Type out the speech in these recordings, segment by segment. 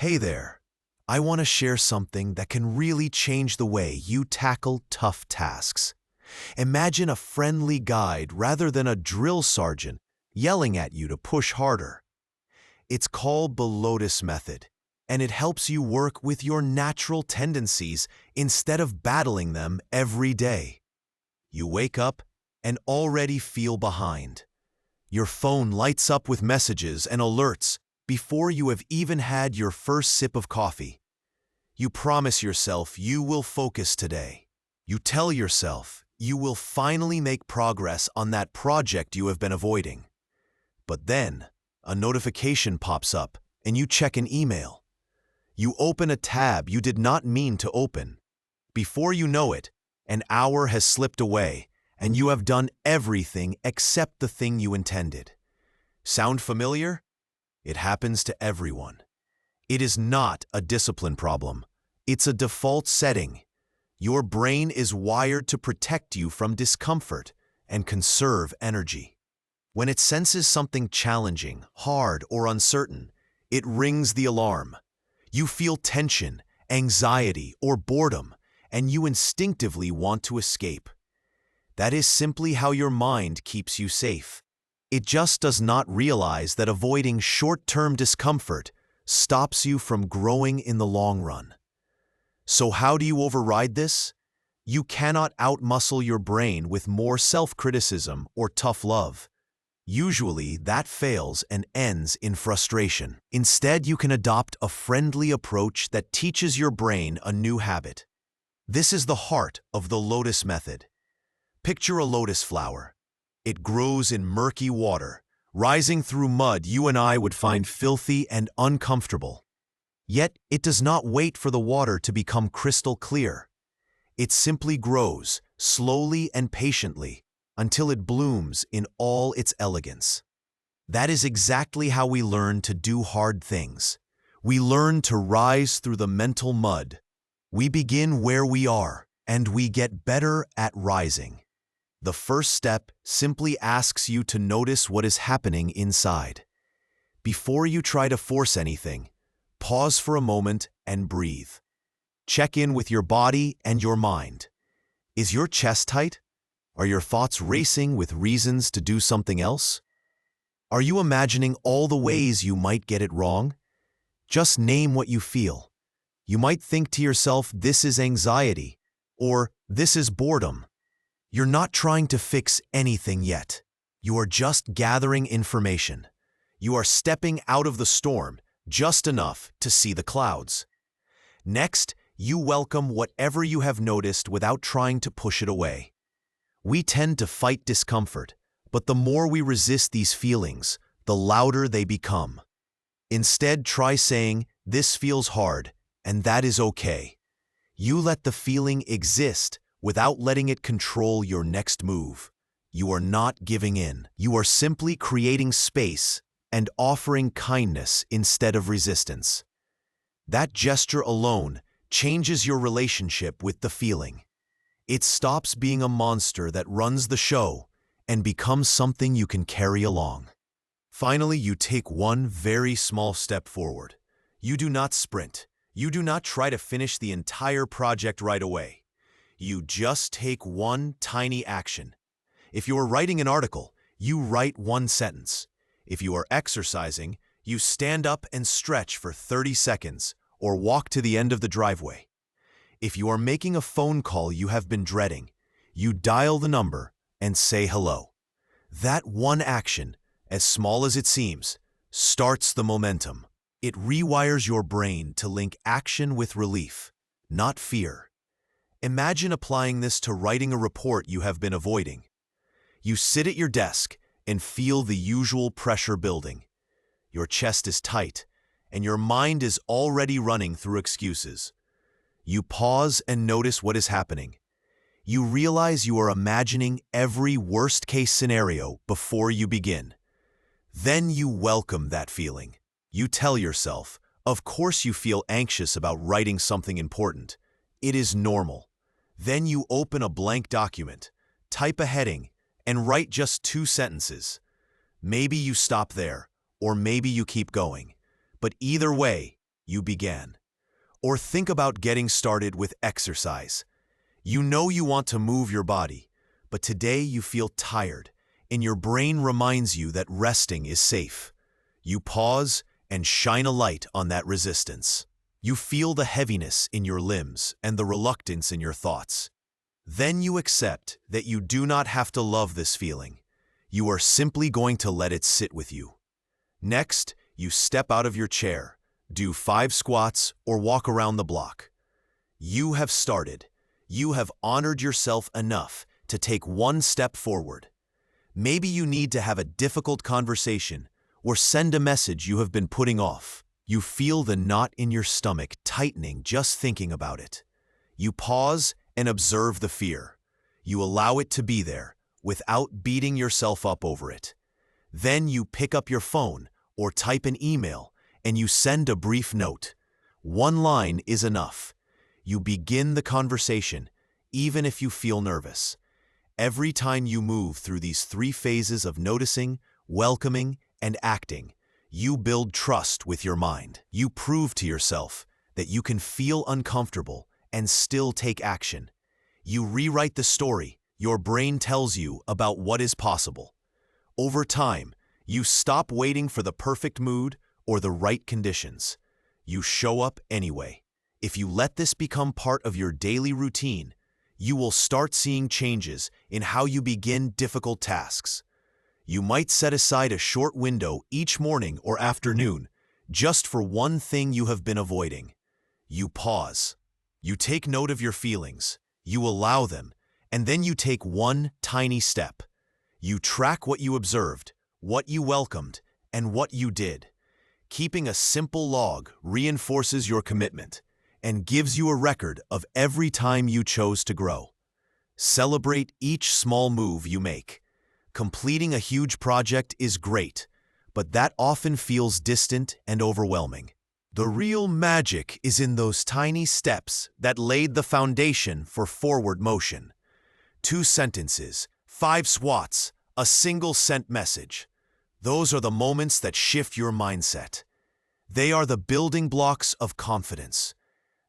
Hey there. I want to share something that can really change the way you tackle tough tasks. Imagine a friendly guide rather than a drill sergeant yelling at you to push harder. It's called the Lotus Method, and it helps you work with your natural tendencies instead of battling them every day. You wake up and already feel behind. Your phone lights up with messages and alerts before you have even had your first sip of coffee. You promise yourself you will focus today. You tell yourself you will finally make progress on that project you have been avoiding. But then, a notification pops up and you check an email. You open a tab you did not mean to open. Before you know it, an hour has slipped away and you have done everything except the thing you intended. Sound familiar? It happens to everyone. It is not a discipline problem. It's a default setting. Your brain is wired to protect you from discomfort and conserve energy. When it senses something challenging, hard, or uncertain, it rings the alarm. You feel tension, anxiety, or boredom, and you instinctively want to escape. That is simply how your mind keeps you safe. It just does not realize that avoiding short-term discomfort stops you from growing in the long run. So how do you override this? You cannot outmuscle your brain with more self-criticism or tough love. Usually, that fails and ends in frustration. Instead, you can adopt a friendly approach that teaches your brain a new habit. This is the heart of the Lotus Method. Picture a lotus flower. It grows in murky water, rising through mud you and I would find filthy and uncomfortable. Yet, it does not wait for the water to become crystal clear. It simply grows, slowly and patiently, until it blooms in all its elegance. That is exactly how we learn to do hard things. We learn to rise through the mental mud. We begin where we are, and we get better at rising. The first step simply asks you to notice what is happening inside. Before you try to force anything, pause for a moment and breathe. Check in with your body and your mind. Is your chest tight? Are your thoughts racing with reasons to do something else? Are you imagining all the ways you might get it wrong? Just name what you feel. You might think to yourself, this is anxiety, or this is boredom. You're not trying to fix anything yet. You are just gathering information. You are stepping out of the storm just enough to see the clouds. Next, you welcome whatever you have noticed without trying to push it away. We tend to fight discomfort, but the more we resist these feelings, the louder they become. Instead, try saying, "This feels hard, and that is okay." You let the feeling exist without letting it control your next move. You are not giving in. You are simply creating space and offering kindness instead of resistance. That gesture alone changes your relationship with the feeling. It stops being a monster that runs the show and becomes something you can carry along. Finally, you take one very small step forward. You do not sprint. You do not try to finish the entire project right away. You just take one tiny action. If you are writing an article, you write one sentence. If you are exercising, you stand up and stretch for 30 seconds or walk to the end of the driveway. If you are making a phone call you have been dreading, you dial the number and say hello. That one action, as small as it seems, starts the momentum. It rewires your brain to link action with relief, not fear. Imagine applying this to writing a report you have been avoiding. You sit at your desk and feel the usual pressure building. Your chest is tight, and your mind is already running through excuses. You pause and notice what is happening. You realize you are imagining every worst-case scenario before you begin. Then you welcome that feeling. You tell yourself, of course you feel anxious about writing something important. It is normal. Then you open a blank document, type a heading, and write just 2 sentences. Maybe you stop there, or maybe you keep going. But either way, you began. Or think about getting started with exercise. You know you want to move your body, but today you feel tired, and your brain reminds you that resting is safe. You pause and shine a light on that resistance. You feel the heaviness in your limbs and the reluctance in your thoughts. Then you accept that you do not have to love this feeling. You are simply going to let it sit with you. Next, you step out of your chair, do 5 squats, or walk around the block. You have started. You have honored yourself enough to take one step forward. Maybe you need to have a difficult conversation or send a message you have been putting off. You feel the knot in your stomach tightening just thinking about it. You pause and observe the fear. You allow it to be there without beating yourself up over it. Then you pick up your phone or type an email and you send a brief note. One line is enough. You begin the conversation, even if you feel nervous. Every time you move through these 3 phases of noticing, welcoming, and acting, you build trust with your mind. You prove to yourself that you can feel uncomfortable and still take action. You rewrite the story your brain tells you about what is possible. Over time, you stop waiting for the perfect mood or the right conditions. You show up anyway. If you let this become part of your daily routine, you will start seeing changes in how you begin difficult tasks. You might set aside a short window each morning or afternoon just for one thing you have been avoiding. You pause. You take note of your feelings. You allow them, and then you take one tiny step. You track what you observed, what you welcomed, and what you did. Keeping a simple log reinforces your commitment and gives you a record of every time you chose to grow. Celebrate each small move you make. Completing a huge project is great, but that often feels distant and overwhelming. The real magic is in those tiny steps that laid the foundation for forward motion. 2 sentences, 5 squats, a single sent message. Those are the moments that shift your mindset. They are the building blocks of confidence.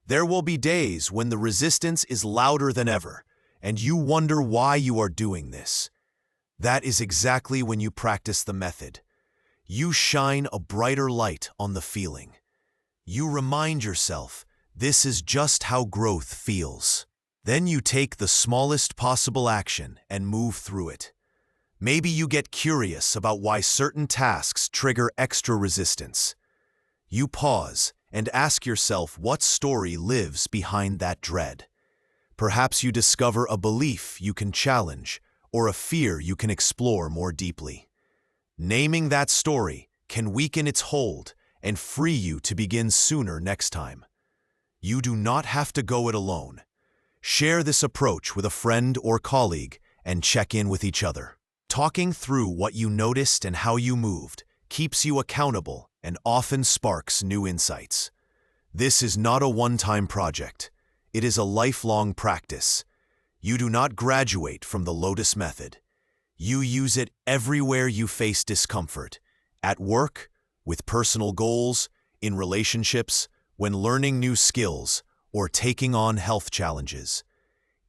There will be days when the resistance is louder than ever, and you wonder why you are doing this. That is exactly when you practice the method. You shine a brighter light on the feeling. You remind yourself, this is just how growth feels. Then you take the smallest possible action and move through it. Maybe you get curious about why certain tasks trigger extra resistance. You pause and ask yourself what story lives behind that dread. Perhaps you discover a belief you can challenge or a fear you can explore more deeply. Naming that story can weaken its hold and free you to begin sooner next time. You do not have to go it alone. Share this approach with a friend or colleague and check in with each other. Talking through what you noticed and how you moved keeps you accountable and often sparks new insights. This is not a one-time project. It is a lifelong practice. You do not graduate from the Lotus Method. You use it everywhere you face discomfort, at work, with personal goals, in relationships, when learning new skills, or taking on health challenges.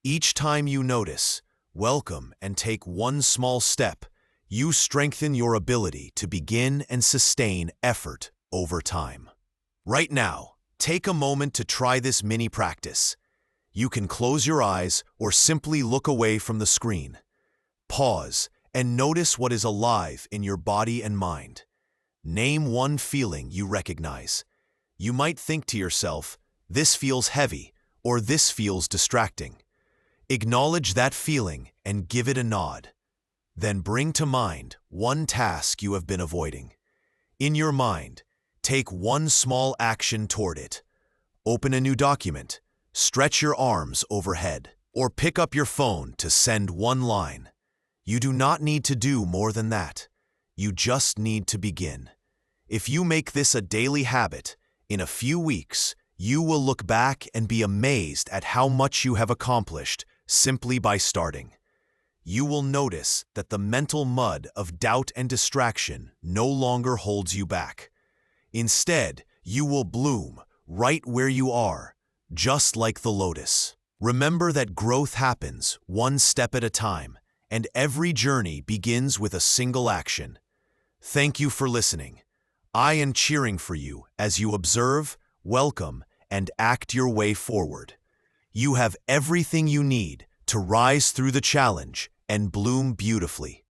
Each time you notice, welcome, and take one small step, you strengthen your ability to begin and sustain effort over time. Right now, take a moment to try this mini practice. You can close your eyes or simply look away from the screen. Pause and notice what is alive in your body and mind. Name one feeling you recognize. You might think to yourself, this feels heavy, or this feels distracting. Acknowledge that feeling and give it a nod. Then bring to mind one task you have been avoiding. In your mind, take one small action toward it. Open a new document, stretch your arms overhead, or pick up your phone to send one line. You do not need to do more than that. You just need to begin. If you make this a daily habit, in a few weeks, you will look back and be amazed at how much you have accomplished simply by starting. You will notice that the mental mud of doubt and distraction no longer holds you back. Instead, You will bloom right where you are, just like the lotus. Remember that growth happens one step at a time, and every journey begins with a single action. Thank you for listening. I am cheering for you as you observe, welcome, and act your way forward. You have everything you need to rise through the challenge and bloom beautifully.